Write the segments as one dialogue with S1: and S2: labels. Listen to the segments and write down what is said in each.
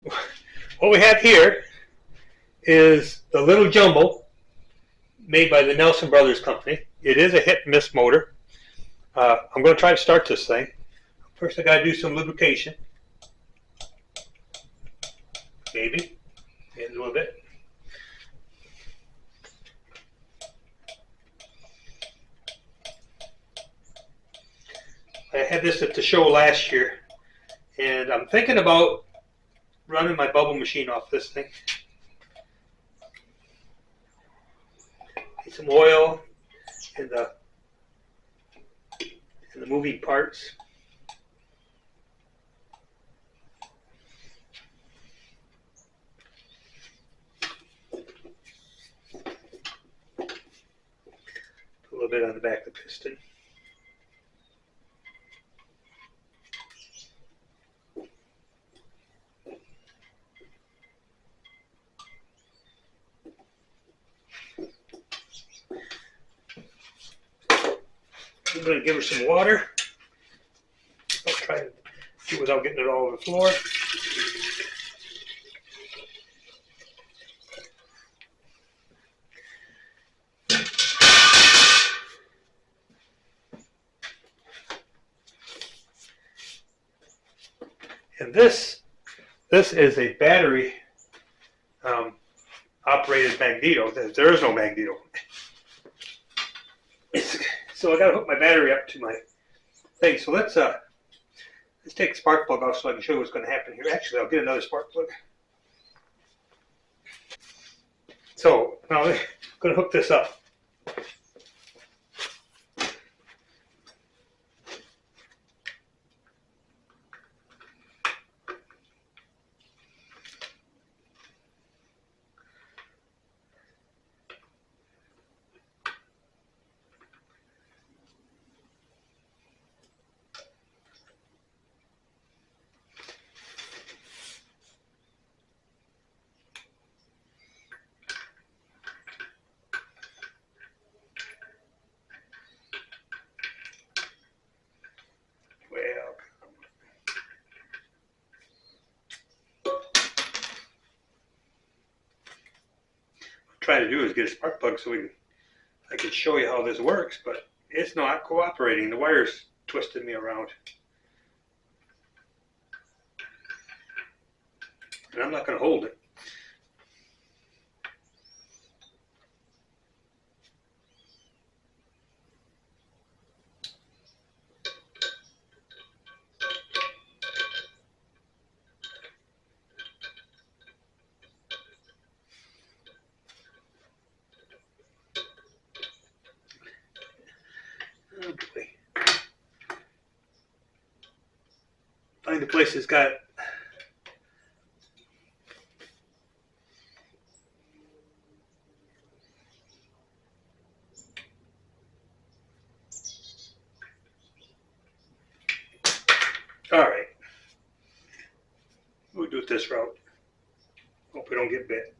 S1: What we have here is the little jumbo made by the Nelson Brothers Company. It is a hit and miss motor. I'm going to try to start this thing. First, I got to do some lubrication. Maybe. Maybe a little bit. I had this at the show last year, and I'm thinking about running my bubble machine off this thing. Get some oil in the moving parts. Put a little bit on the back of the piston. I'm going to give her some water. I'll try to do it without getting it all over the floor. And this is a battery operated magneto. There is no magneto. So I got to hook my battery up to my thing. So let's take the spark plug off so I can show you what's going to happen here. Actually, I'll get another spark plug. So now I'm going to hook this up. Trying to do is get a spark plug so I can show you how this works, but it's not cooperating. The wire's twisted me around. And I'm not going to hold it. Oh boy. Find a place that's got all right. We'll do it this route. Hope we don't get bit.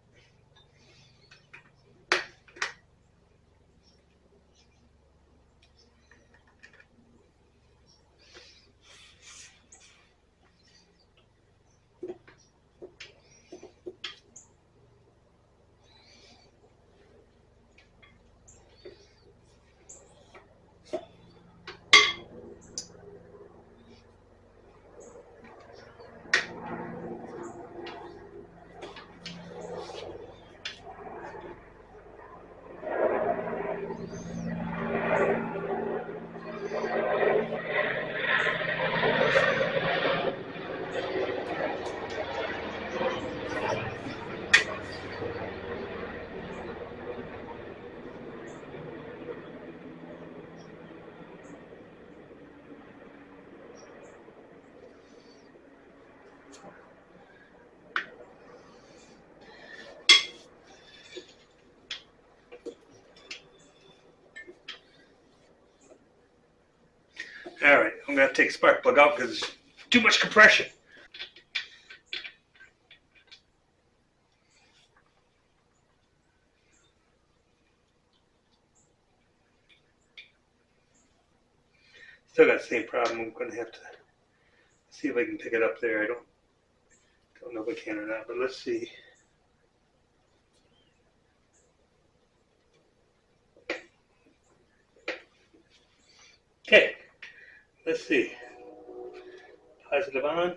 S1: All right, I'm going to take the spark plug out because it's too much compression. Still got the same problem. I'm going to have to see if I can pick it up there. I don't Don't know if we can or not, but let's see. Okay, let's see. Positive on.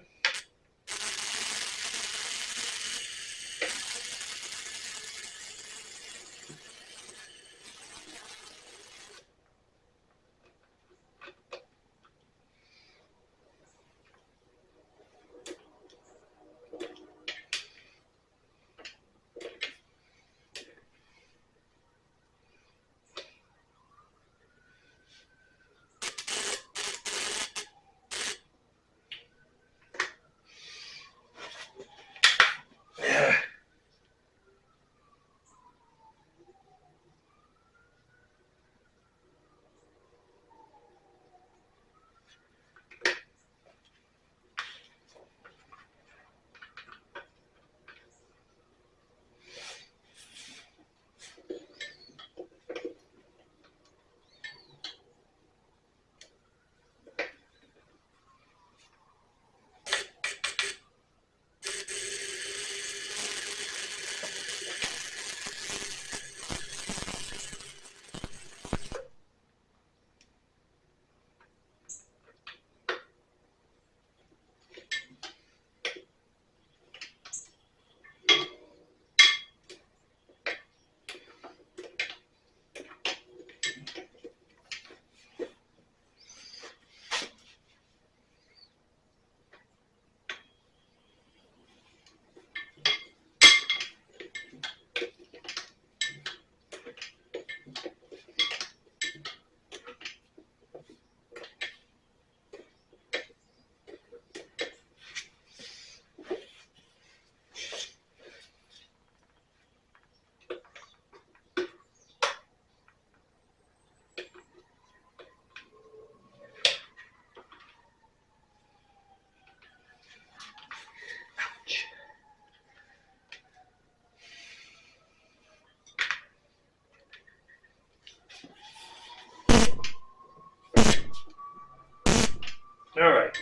S1: All right.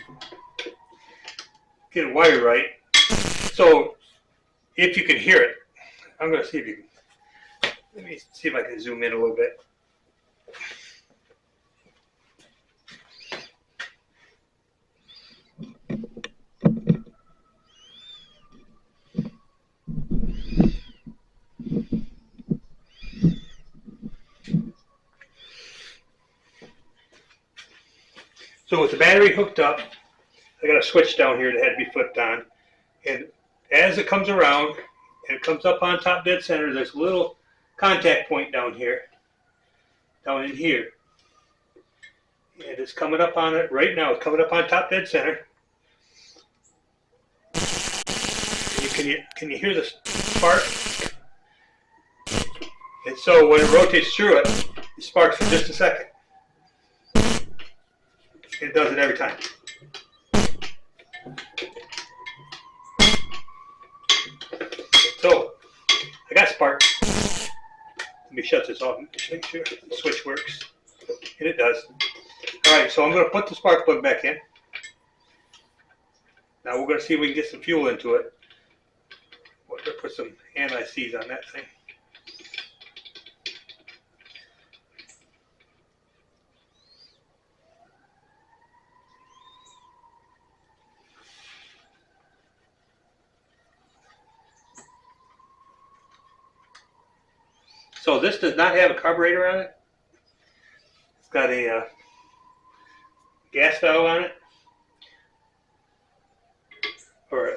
S1: Get a wire right. So if you can hear it, I'm going to see if you can. Let me see if I can zoom in a little bit. So with the battery hooked up, I got a switch down here that had to be flipped on. And as it comes around and it comes up on top dead center, there's a little contact point down here, down in here. And it's coming up on it right now. It's coming up on top dead center. And can you hear the spark? And so when it rotates through it, it sparks for just a second. It does it every time. So I got spark. Let me shut this off and make sure the switch works. And it does. Alright, so I'm going to put the spark plug back in. Now we're going to see if we can get some fuel into it. We're going to put some anti-seize on that thing. So this does not have a carburetor on it. It's got a gas valve on it. Or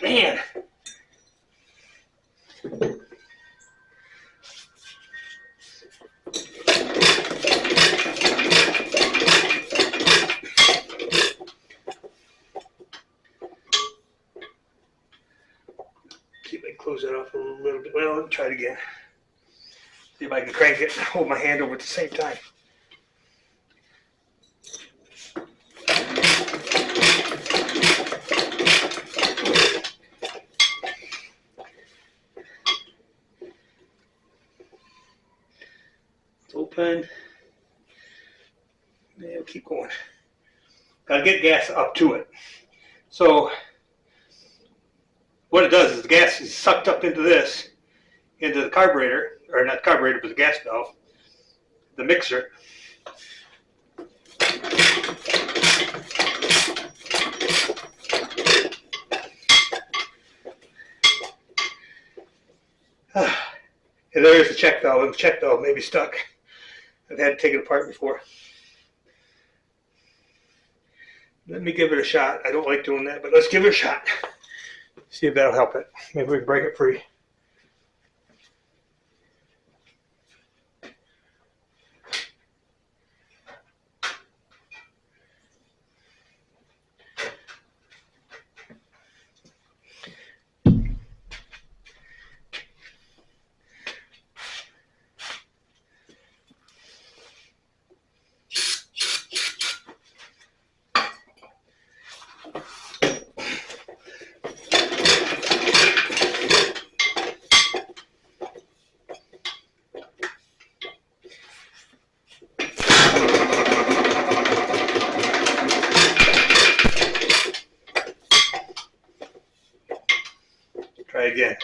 S1: man. See if I can close that off a little bit. Well, let me try it again. See if I can crank it and hold my hand over at the same time. It's a little open. And we'll keep going. Gotta get gas up to it. So what it does is the gas is sucked up into this, into the carburetor, or not carburetor, but the gas valve, the mixer. And there's the check valve, and the check valve may be stuck. I've had to take it apart before. Let me give it a shot. I don't like doing that, but let's give it a shot. See if that'll help it. Maybe we can break it free. Try again.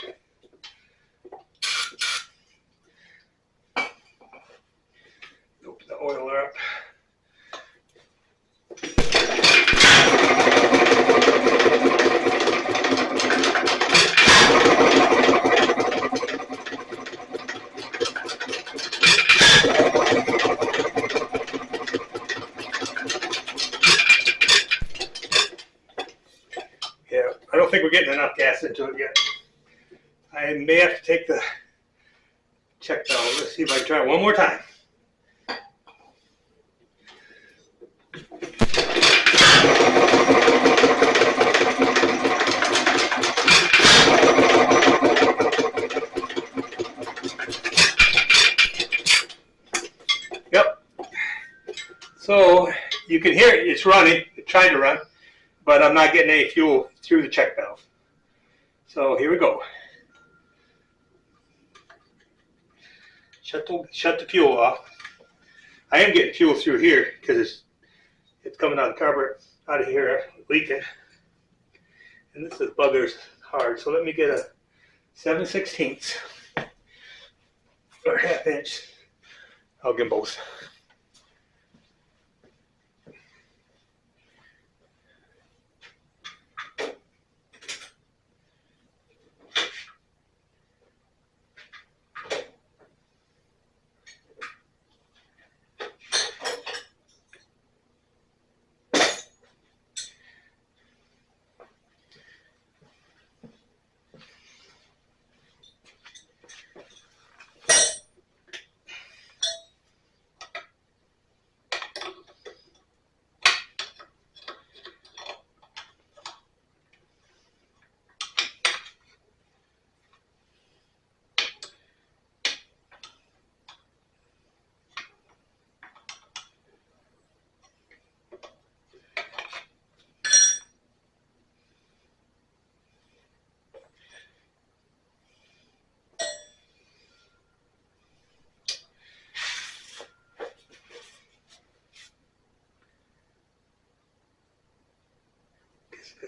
S1: Open the oiler up. Yeah, I don't think we're getting enough gas into it yet. I may have to take the check valve. Let's see if I can try it one more time. Yep. So you can hear it. It's running. It's trying to run, but I'm not getting any fuel through the check valve. So here we go. Shut the fuel off. I am getting fuel through here because it's coming out of the carburetor, out of here, leaking. And this is bugger's hard. So let me get a 7/16 or 1/2 inch. I'll get both.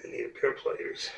S1: I need a pair of pliers.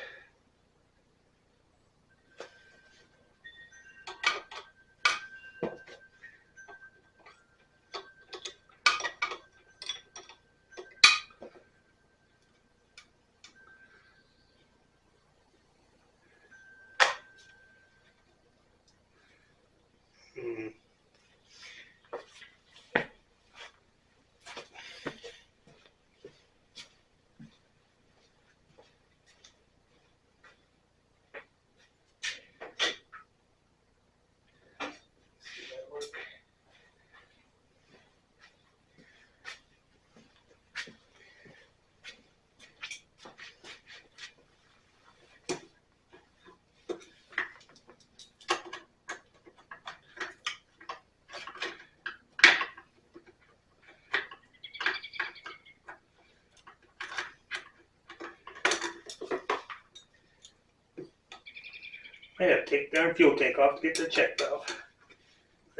S1: I have to take the darn fuel tank off to get the check valve.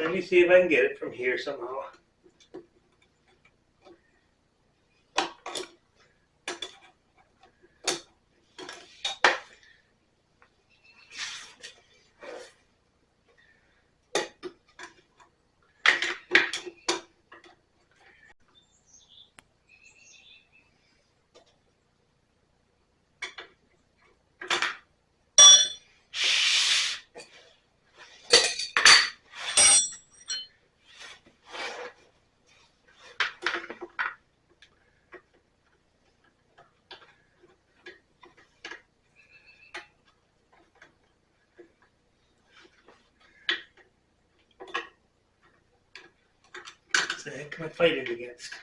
S1: Let me see if I can get it from here somehow. What the heck am I fighting against?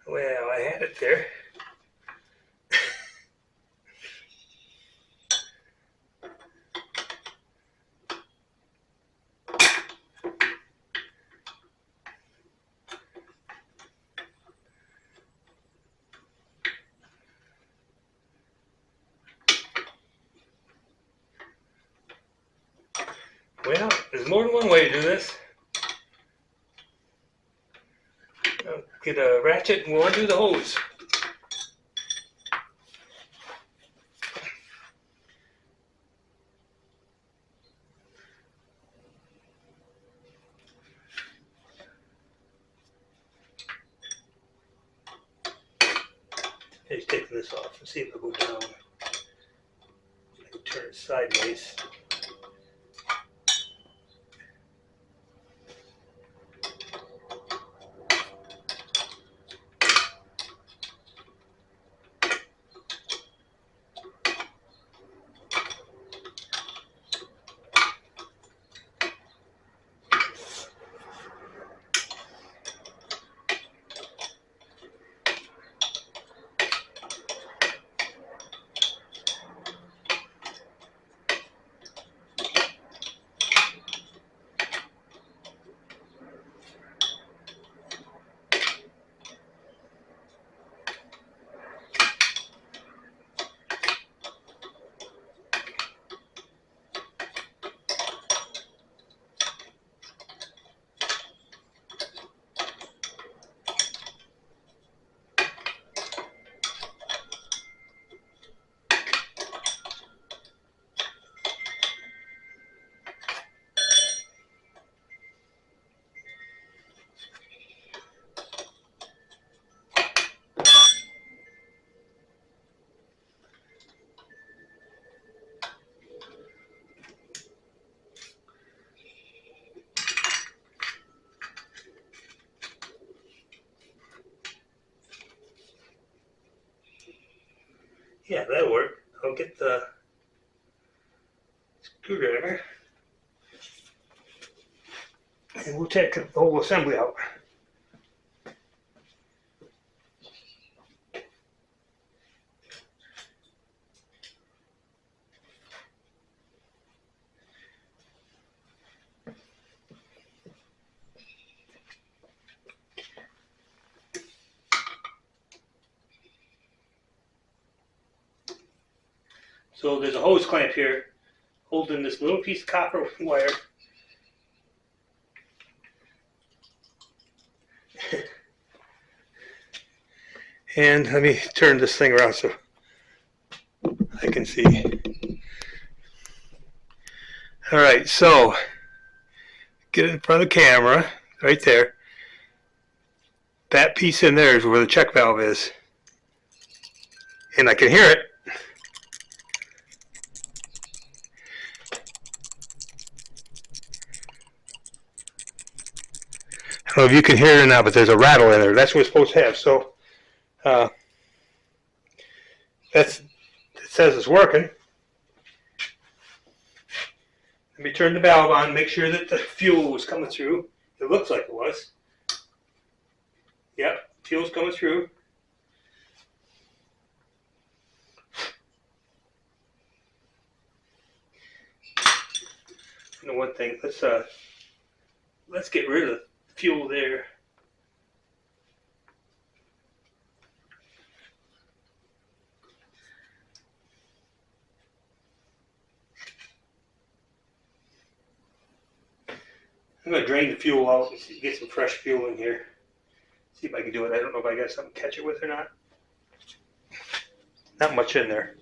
S1: Well, I had it there. Well, there's more than one way to do this. I'll get a ratchet and we'll undo the hose. Just taking this off and see if it'll go down. I can turn it sideways. Yeah, that'll work. I'll get the screwdriver and we'll take the whole assembly out. So there's a hose clamp here holding this little piece of copper wire. And let me turn this thing around so I can see. All right, so get it in front of the camera, right there. That piece in there is where the check valve is. And I can hear it. I don't know if you can hear it or not, but there's a rattle in there. That's what it's supposed to have. So it says it's working. Let me turn the valve on, make sure that the fuel was coming through. It looks like it was. Yep, fuel's coming through. And one thing, let's get rid of the fuel there. I'm going to drain the fuel out and get some fresh fuel in here. See if I can do it. I don't know if I got something to catch it with or not. Not much in there.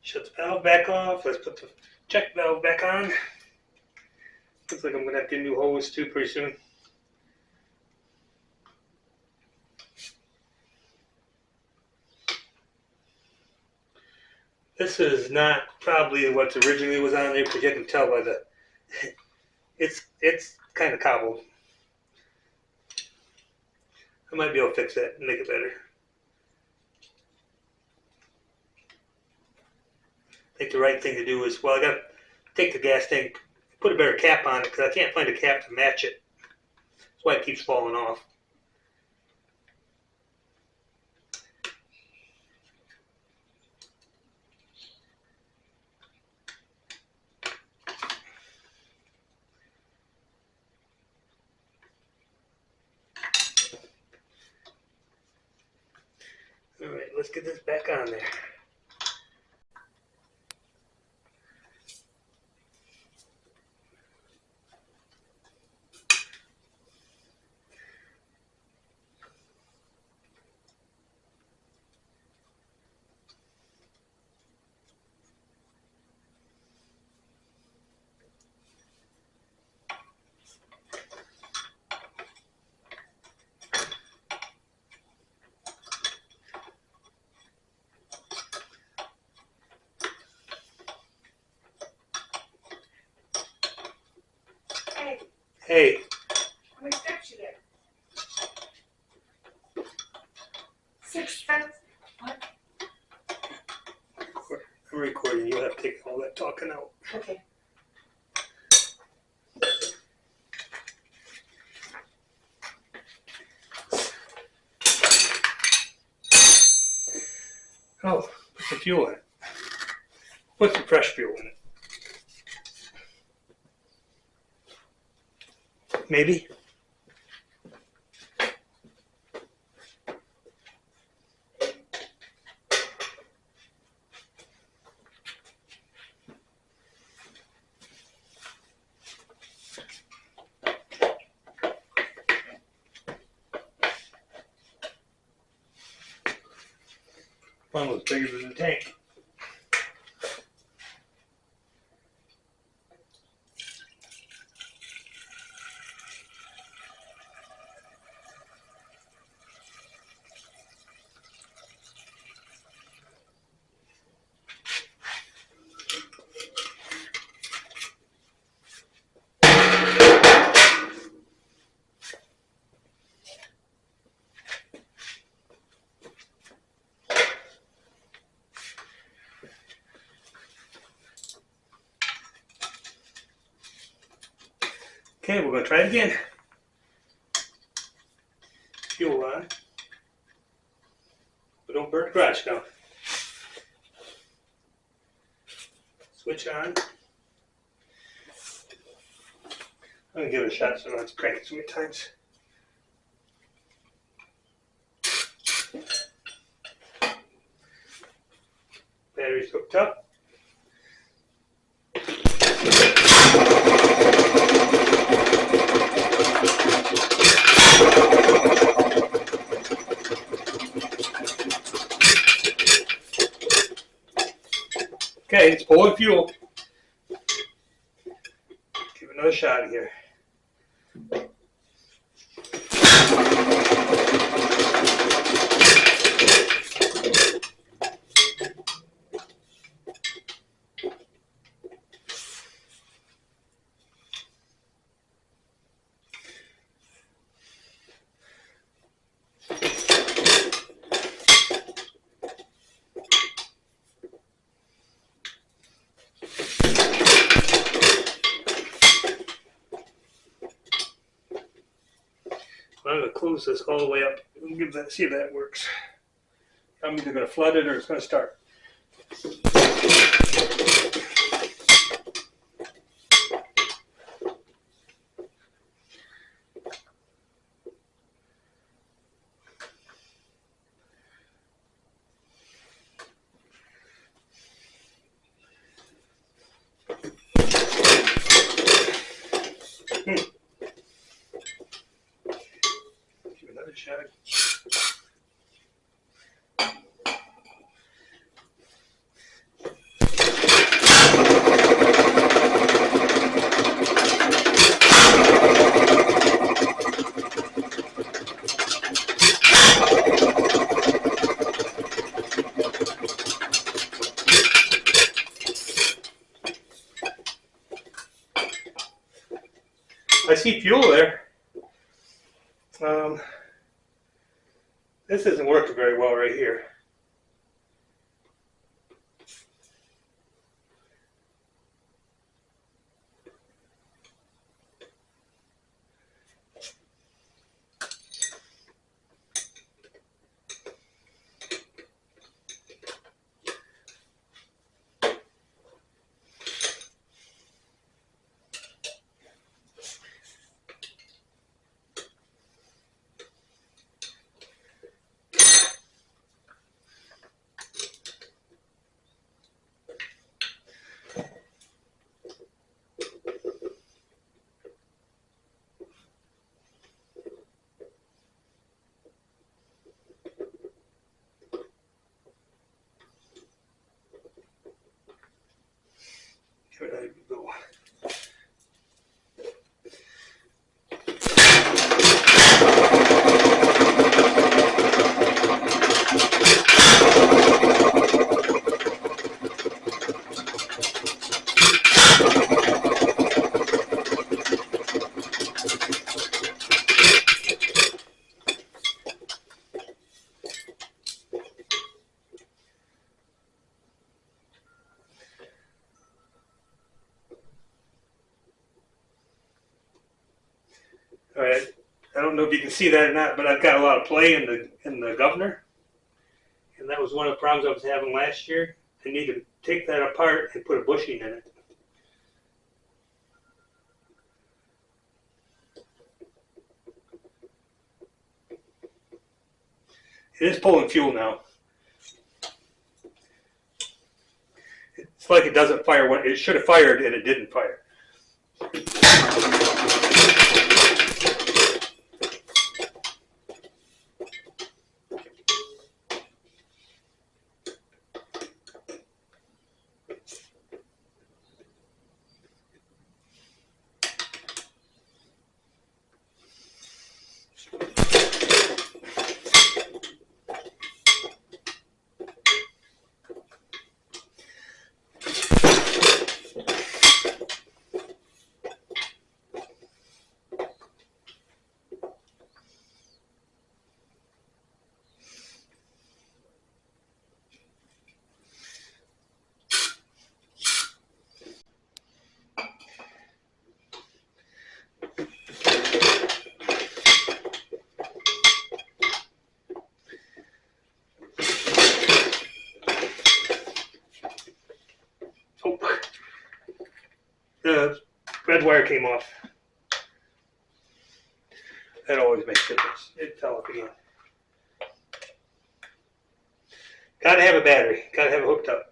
S1: Shut the valve back off. Let's put the check valve back on. Looks like I'm going to have to get a new hose too pretty soon. This is not probably what originally was on there, because you can tell by the it's kind of cobbled. I might be able to fix that and make it better. I think the right thing to do is, well, I got to take the gas tank, put a better cap on it, because I can't find a cap to match it. That's why it keeps falling off. All right, let's get this back on there. Hey.
S2: How many steps you get? 6 steps. What?
S1: I'm recording. You'll have to take all that talking out.
S2: Okay.
S1: Oh, put some fuel in it. Put some fresh fuel in it. Maybe. One was bigger than the tank. Okay, we're going to try it again. Fuel on. But don't burn the garage down. Switch on. I'm going to give it a shot so I don't have to crank it so many times. Battery's hooked up. Okay, it's full of fuel. shot here. I'm going to close this all the way up and give that, see if that works. I'm either going to flood it or it's going to start. Give another shot. I see fuel there. This isn't working very well right here. Here I go. All right, I don't know if you can see that or not, but I've got a lot of play in the governor, and that was one of the problems I was having last year. I need to take that apart and put a bushing in it. It is pulling fuel now. It's like it doesn't fire when it should have fired, and it didn't fire. The red wire came off. That always makes a difference. It fell up again. Gotta have a battery. Gotta have it hooked up.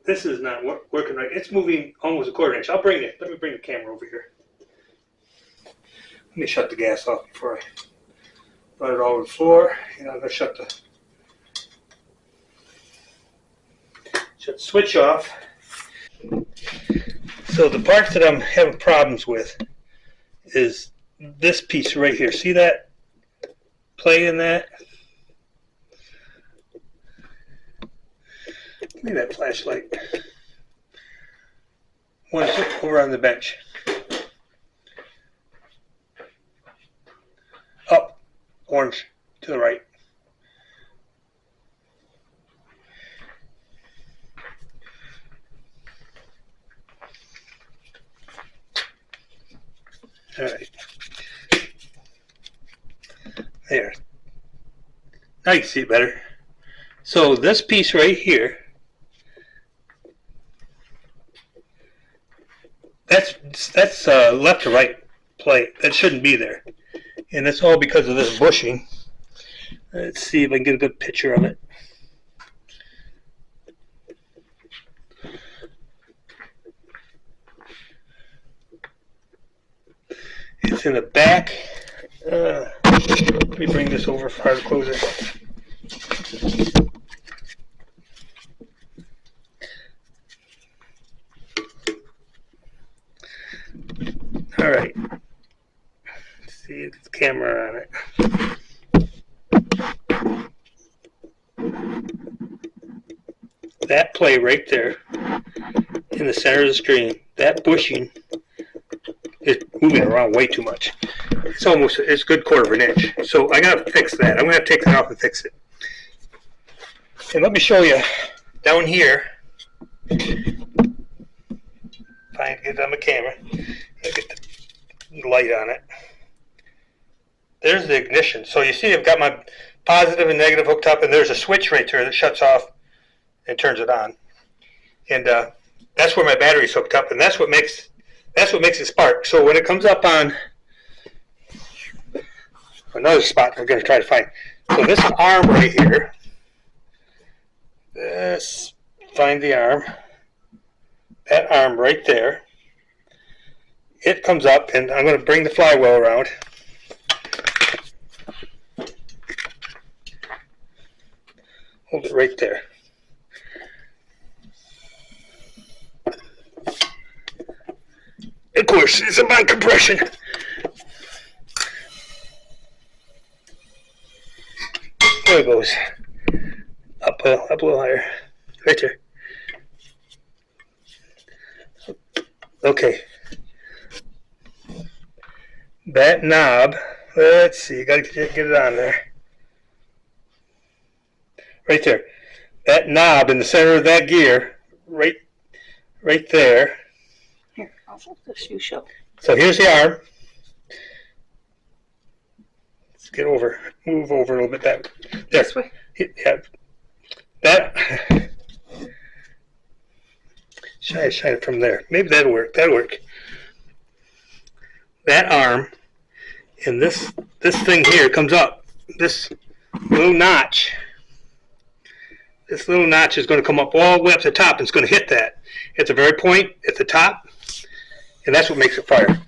S1: this is not working right. It's moving almost a quarter inch. Let me bring the camera over here. Let me shut the gas off before I run it all over the floor. And I'm gonna shut the switch off. So the parts that I'm having problems with is this piece right here. See that play in that? Give me that flashlight. One over on the bench. Up, orange to the right. All right. There. Now you can see it better. So this piece right here, that's left to right plate. That shouldn't be there. And that's all because of this bushing. Let's see if I can get a good picture of it. It's in the back. Let me bring this over for the closer. All right. Let's see if the camera on it. That play right there in the center of the screen, that bushing is moving around way too much. It's a good quarter of an inch. So I gotta fix that. I'm gonna have to take that off and fix it. And let me show you down here. If I can get it on the camera, I'll get the light on it. There's the ignition. So you see I've got my positive and negative hooked up, and there's a switch right there that shuts off and turns it on. And that's where my battery's hooked up, and that's what makes it spark. So when it comes up on another spot, we're going to try to find. So this arm right here. Find the arm. That arm right there. It comes up, and I'm going to bring the flywheel around. Hold it right there. Of course, it's a mind compression. There it goes. Up a little higher. Right there. Okay. That knob, let's see, you gotta get it on there. Right there. That knob in the center of that gear, right there.
S2: Here, I'll flip this, you show.
S1: So here's the arm. Let's move over a little bit. There.
S2: This way.
S1: Yeah. That. Shine it from there. Maybe that'll work. That arm and this thing here comes up. This little notch. This little notch is going to come up all the way up to the top, and it's going to hit that at the very point at the top, and that's what makes it fire.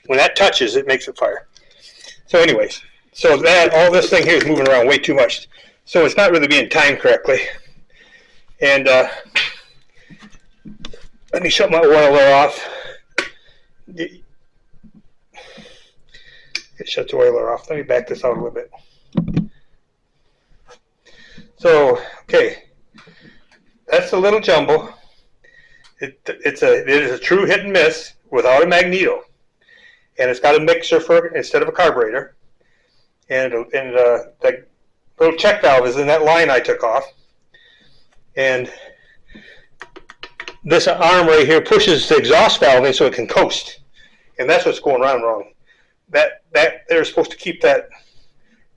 S1: When that touches, it makes it fire. So anyways, all this thing here is moving around way too much, so it's not really being timed correctly. And let me shut my oiler off. Shut the oiler off. Let me back this out a little bit. So, okay, that's a little jumble. It is a true hit and miss without a magneto, and it's got a mixer instead of a carburetor, and the little check valve is in that line I took off, and this arm right here pushes the exhaust valve in so it can coast, and that's what's going on wrong. That they're supposed to keep that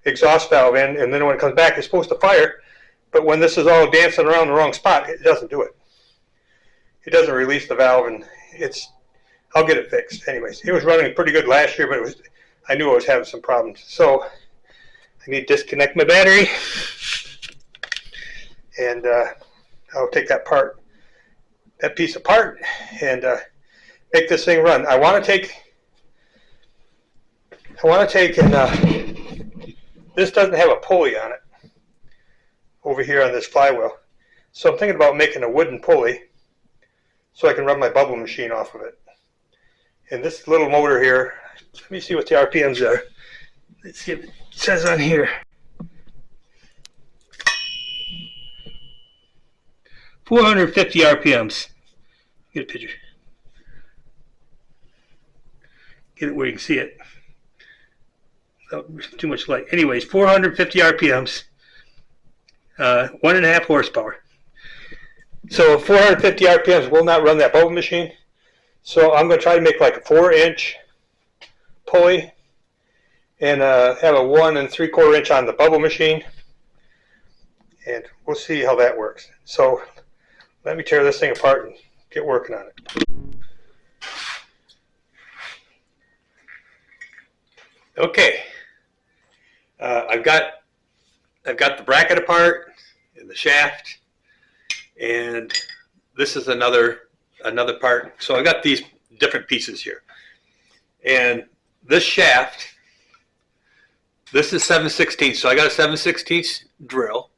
S1: exhaust valve in, and then when it comes back, it's supposed to fire. But when this is all dancing around the wrong spot, it doesn't do it. It doesn't release the valve, and I'll get it fixed. Anyways, it was running pretty good last year, but I knew I was having some problems. So I need to disconnect my battery, and I'll take that piece apart, and make this thing run. I want to take and this doesn't have a pulley on it over here on this flywheel. So I'm thinking about making a wooden pulley so I can run my bubble machine off of it. And this little motor here, let me see what the RPMs are. Let's see if it says on here. 450 RPMs. Get a picture. Get it where you can see it. Oh, too much light. Anyways, 450 RPMs. 1.5 horsepower. So 450 RPMs will not run that bubble machine. So I'm going to try to make like a 4-inch pulley and have a 1 3/4 inch on the bubble machine. And we'll see how that works. So let me tear this thing apart and get working on it. Okay, I've got the bracket apart and the shaft, and this is another part. So I got these different pieces here, and this shaft, this is 7/16. So I got a 7/16 drill,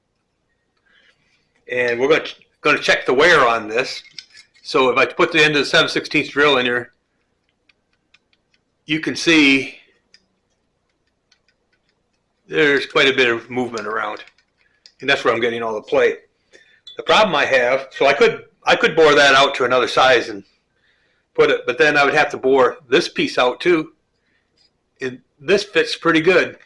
S1: and we're going to check the wear on this. So if I put the end of the 7/16 drill in here, you can see there's quite a bit of movement around, and that's where I'm getting all the play. The problem I have, so I could bore that out to another size and put it, but then I would have to bore this piece out too, and this fits pretty good.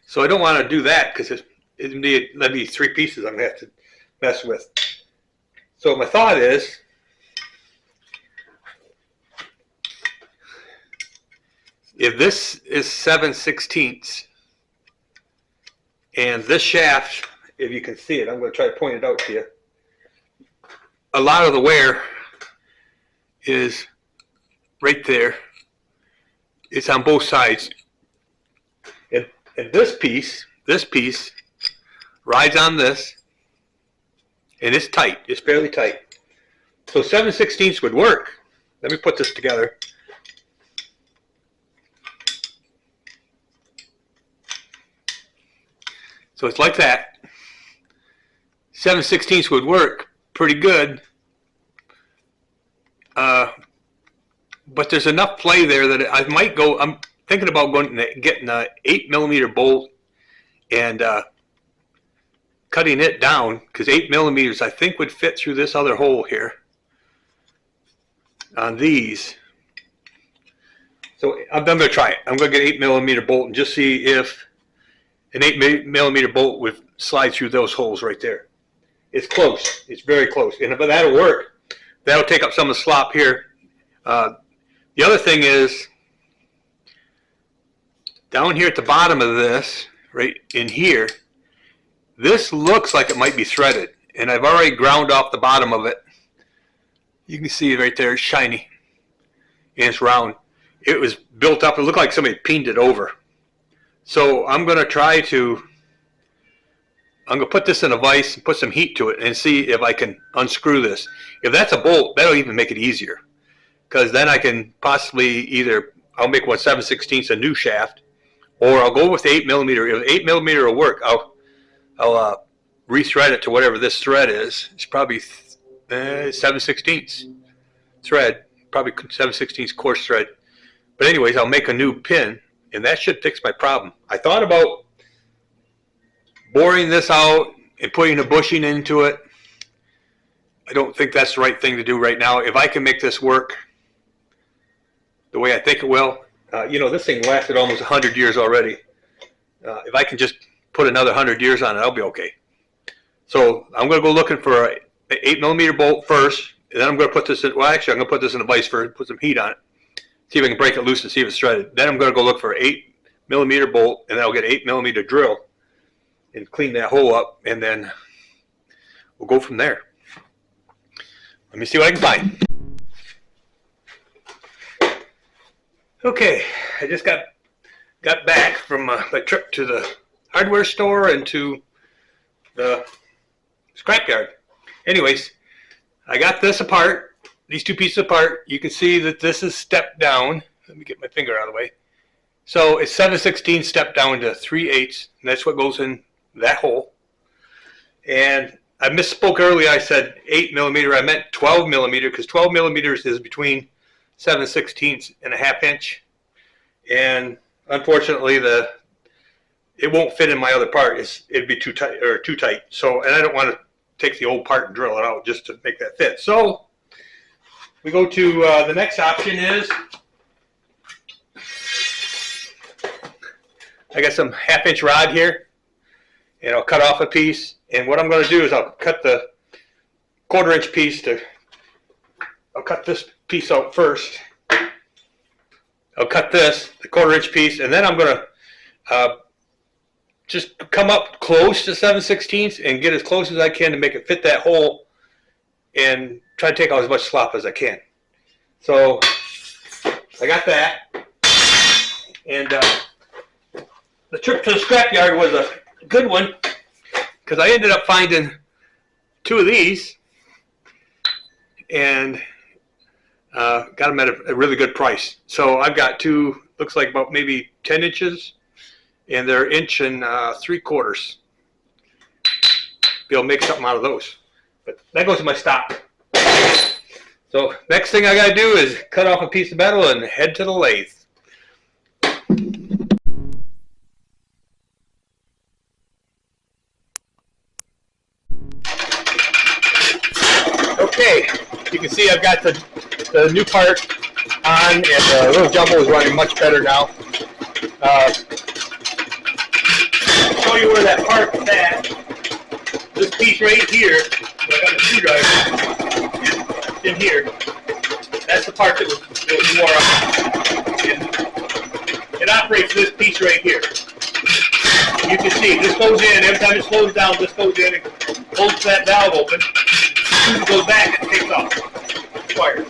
S1: So I don't want to do that because that'd be 3 pieces I'm going to have to mess with. So my thought is, if this is 7/16 and this shaft, if you can see it, I'm going to try to point it out to you. A lot of the wear is right there. It's on both sides. And this piece rides on this, and it's tight. It's fairly tight. So 7/16 would work. Let me put this together. So it's like that. 7/16 would work pretty good. But there's enough play there that I might go, I'm thinking about getting an 8mm bolt and cutting it down, because 8mm I think would fit through this other hole here on these. So I'm going to try it. I'm going to get 8mm bolt and just see if an 8mm bolt would slide through those holes right there. It's close. It's very close. But that'll work. That'll take up some of the slop here. The other thing is, down here at the bottom of this, right in here, this looks like it might be threaded. And I've already ground off the bottom of it. You can see it right there. It's shiny. And it's round. It was built up. It looked like somebody peened it over. So I'm going to put this in a vise and put some heat to it and see if I can unscrew this. If that's a bolt, that'll even make it easier, because then I can possibly I'll make 7/16 a new shaft, or I'll go with the 8mm. If 8mm will work, I'll rethread it to whatever this thread is. It's probably 7/16 thread, probably 7/16 coarse thread. But anyways, I'll make a new pin, and that should fix my problem. I thought about boring this out and putting a bushing into it. I don't think that's the right thing to do right now. If I can make this work the way I think it will, this thing lasted almost 100 years already. If I can just put another 100 years on it, I'll be okay. So I'm going to go looking for an 8mm bolt first, and then I'm going to put this in, well, actually I'm going to put this in a vise first, put some heat on it, see if I can break it loose and see if it's threaded. Then I'm going to go look for an 8mm bolt, and then I'll get an 8mm drill and clean that hole up, and then we'll go from there. Let me see what I can find. Okay, I just got back from my trip to the hardware store and to the scrapyard. Anyways, I got this apart, these two pieces apart. You can see that this is stepped down. Let me get my finger out of the way. So it's 7/16 stepped down to 3/8, and that's what goes in that hole. And I misspoke earlier. I said 8mm. I meant 12mm, because 12mm is between 7/16 and a ½ inch. And unfortunately, it won't fit in my other part. It'd be too tight. So, and I don't want to take the old part and drill it out just to make that fit. So we go to the next option is I got some ½ inch rod here, and I'll cut off a piece. And what I'm going to do is I'll cut the 1/4 inch piece I'll cut this piece out first. I'll cut this, the 1/4 inch piece, and then I'm going to just come up close to 7/16 and get as close as I can to make it fit that hole and try to take out as much slop as I can. So I got that. And the trip to the scrapyard was a good one, because I ended up finding 2 of these and got them at a really good price. So I've got 2, looks like about maybe 10 inches, and they're 1 3/4. Be able to make something out of those. But that goes in my stock. So next thing I got to do is cut off a piece of metal and head to the lathe. Okay, you can see I've got the new part on, and the little jumbo is running much better now. Show you where that part is at. This piece right here, I got the screwdriver in here. That's the part that was wore out. And it operates this piece right here. You can see this goes in. Every time it slows down, this goes in and holds that valve open. It goes back and takes off. Wire.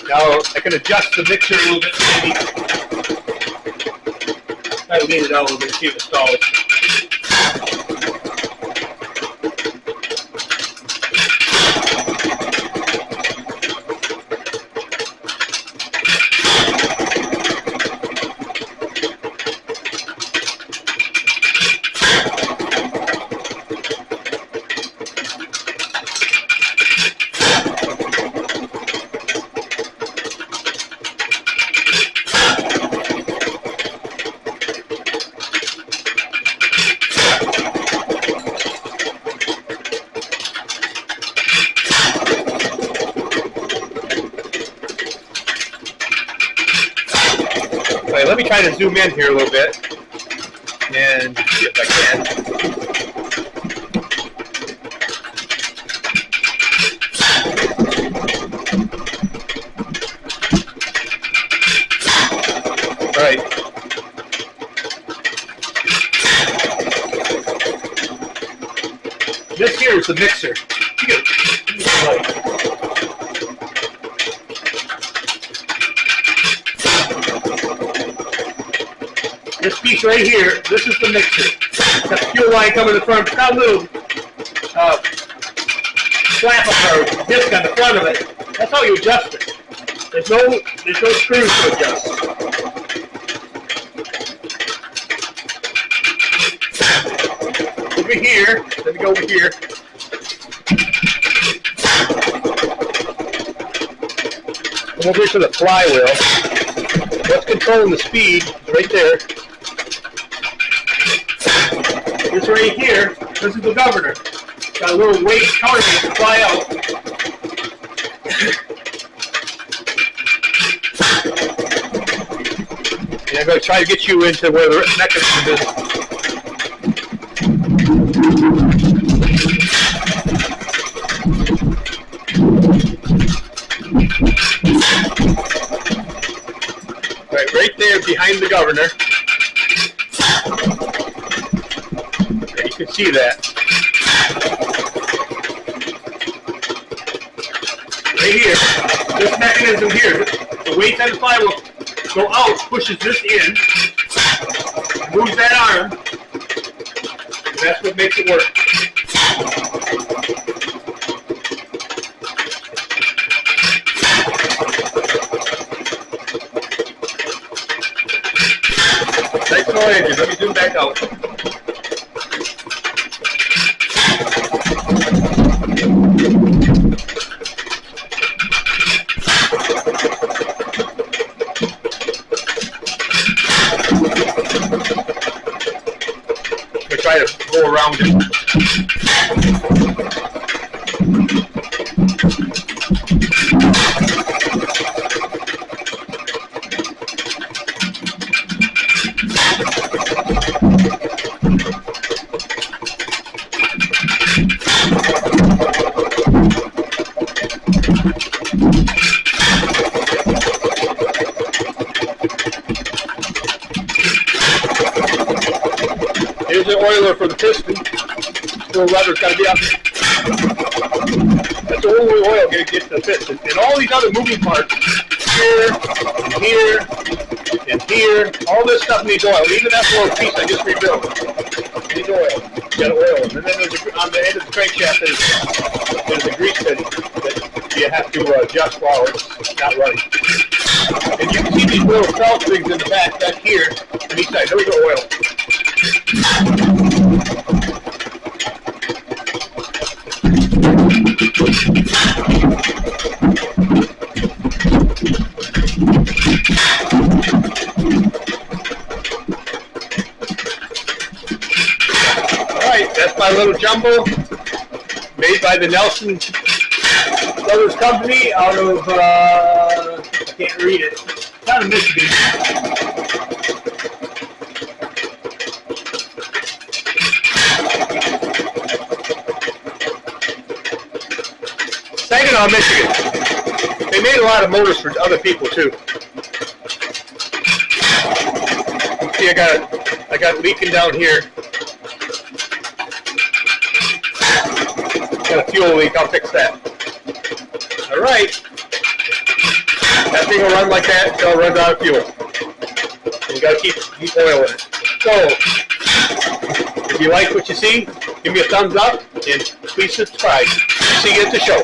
S1: Now I can adjust the mixer a little bit, maybe. I'll lean it out a little bit, see if it stalls. Right, let me try to zoom in here a little bit and see if I can. All right. This here is the mixer. This piece right here, this is the mixer. Got the fuel line coming in the front. It's got a little flap or disc on the front of it. That's how you adjust it. There's no screws to adjust. Over here, let me go over here. Come over here to the flywheel. What's controlling the speed is right there. This right here, this is the governor. Got a little weight counterweight to fly out. And I'm going to try to get you into where the mechanism is. Right there behind the governor. You can see that. right here, this mechanism here, the weight on the flywheel go out, pushes this in, moves that arm, and that's what makes it work. Nice small engine. Let me zoom back out. Try to go around it. Here's the oiler for the piston. The rudder's got to be up. That's the only oil going to get to the piston. And all these other moving parts, here, and here, and here, all this stuff needs oil. Even that little piece I just rebuilt needs oil. You got to oil them. And then there's on the end of the crankshaft, there's a grease fitting that you have to adjust while it's not running. And you can see these little felt things in the back here on each side. Those are oil. Alright, that's my little jumbo made by the Nelson Brothers Company out of, I can't read it, out of Michigan. Saginaw, Michigan. They made a lot of motors for other people too. See, I got it leaking down here. Got a fuel leak. I'll fix that. All right. That thing will run like that until it runs out of fuel. And you got to keep oil in it. So, if you like what you see, give me a thumbs up and please subscribe. See you at the show.